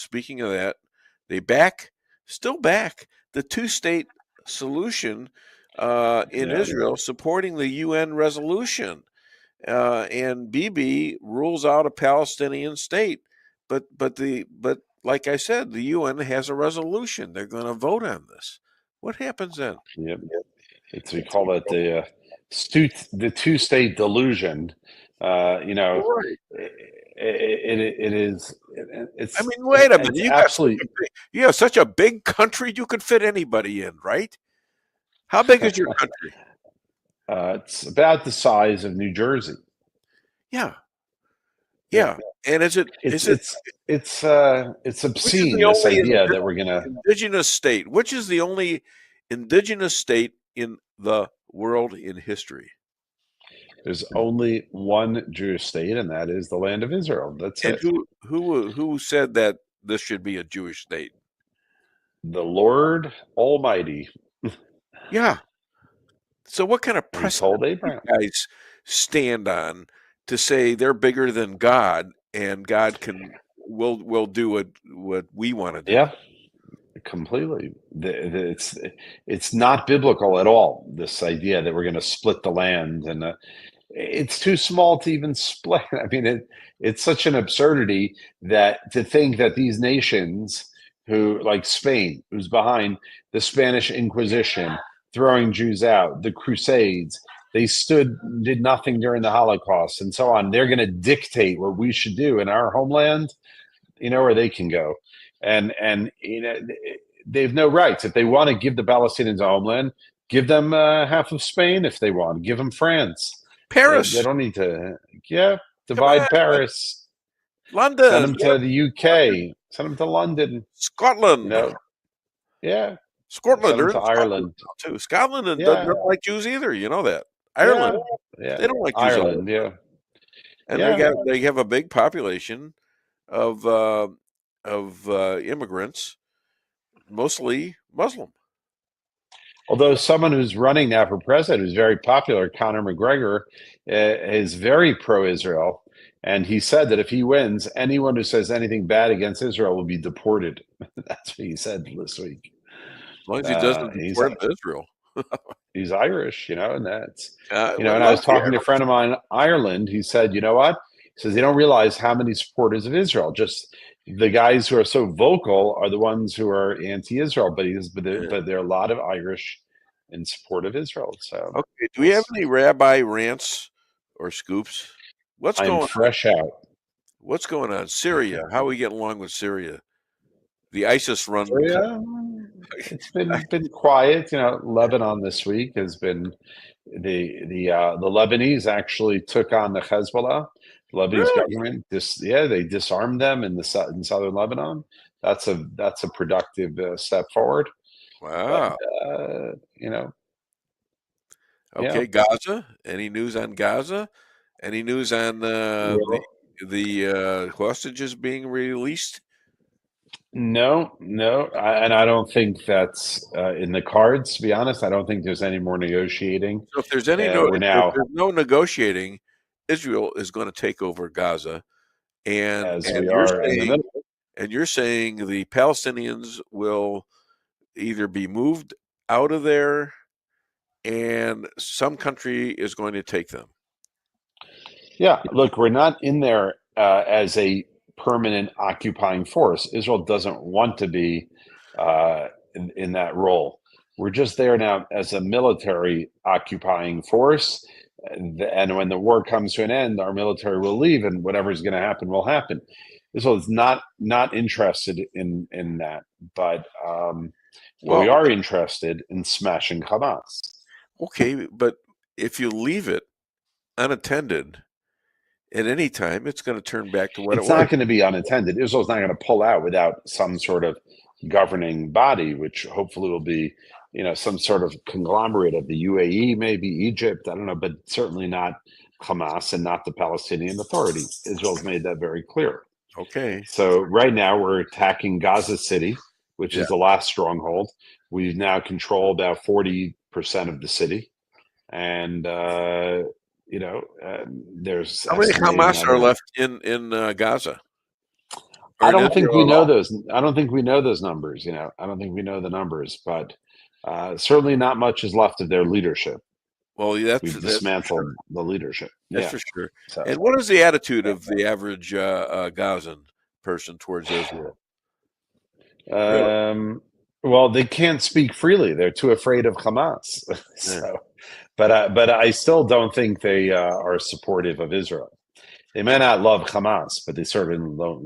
speaking of that, they still back the two-state solution in Israel, supporting the UN resolution. And Bibi rules out a Palestinian state. But like I said, the UN has a resolution. They're going to vote on this. What happens then? Yep. We call it the two-state delusion. Right. It is. I mean, wait a minute. You have such a big country, you could fit anybody in, right? How big is your country? It's about the size of New Jersey. Yeah. And it's obscene, this idea that we're gonna indigenous state. Which is the only indigenous state in the world in history? There's only one Jewish state, and that is the land of Israel. That's it. Who said that this should be a Jewish state? The Lord Almighty. Yeah. So what kind of precedent do you guys stand on to say they're bigger than God and God will do what we want to do? Yeah, completely. It's not biblical at all, this idea that we're going to split the land, and it's too small to even split. I mean, it's such an absurdity that to think that these nations who, like Spain, who's behind the Spanish Inquisition, throwing Jews out, the Crusades, they did nothing during the Holocaust and so on. They're going to dictate what we should do in our homeland, where they can go. And they have no rights. If they want to give the Palestinians a homeland, give them half of Spain if they want. Give them France. Paris. They don't need to, divide Paris. London. Send them to the UK. Send them to London. Scotland. Yeah. Scotland to Ireland too. Scotland don't like Jews either. You know that. Ireland, they don't like Jews. Ireland, and they have a big population of immigrants, mostly Muslim. Although someone who's running now for president, who's very popular, Conor McGregor, is very pro-Israel, and he said that if he wins, anyone who says anything bad against Israel will be deported. That's what he said this week. As long as he doesn't support Israel. He's Irish, and that's, and I was talking to a friend of mine in Ireland. He said, you know what? He says, they don't realize how many supporters of Israel. Just the guys who are so vocal are the ones who are anti-Israel, but there are a lot of Irish in support of Israel. So, okay. Do we have any rabbi rants or scoops? What's going on? Fresh out. What's going on? Syria. How are we getting along with Syria? The ISIS run. It's been quiet. Lebanon this week has been the Lebanese actually took on the Hezbollah. The Lebanese government. They disarmed them in southern Lebanon. That's a productive step forward. Wow. But, okay, Gaza. Any news on Gaza? Any news on the hostages being released? No, and I don't think that's in the cards. To be honest, I don't think there's any more negotiating. So if there's there's no negotiating, Israel is going to take over Gaza, and you're saying the Palestinians will either be moved out of there, and some country is going to take them. Yeah, look, we're not in there as a permanent occupying force. Israel doesn't want to be in that role. We're just there now as a military occupying force. And when the war comes to an end, our military will leave, and whatever's going to happen will happen. Israel is not interested in that, but we are interested in smashing Hamas. Okay, but if you leave it unattended, at any time, it's going to turn back to what it was. It's not going to be unattended. Israel's not going to pull out without some sort of governing body, which hopefully will be, some sort of conglomerate of the UAE, maybe Egypt. I don't know, but certainly not Hamas and not the Palestinian Authority. Israel's made that very clear. Okay. So right now we're attacking Gaza City, which is the last stronghold. We now control about 40% of the city, and there's how many Hamas are left in Gaza? I in don't think Israel we at know all. those. I don't think we know those numbers. I don't think we know the numbers, but certainly not much is left of their leadership. Well, We've that's for sure. dismantled the leadership. That's Yeah. for sure. So, And what is the attitude of the average Gazan person towards Israel? Really? um, well, they can't speak freely. They're too afraid of Hamas. Yeah. So, but I still don't think they are supportive of Israel. They may not love Hamas, but they certainly don't love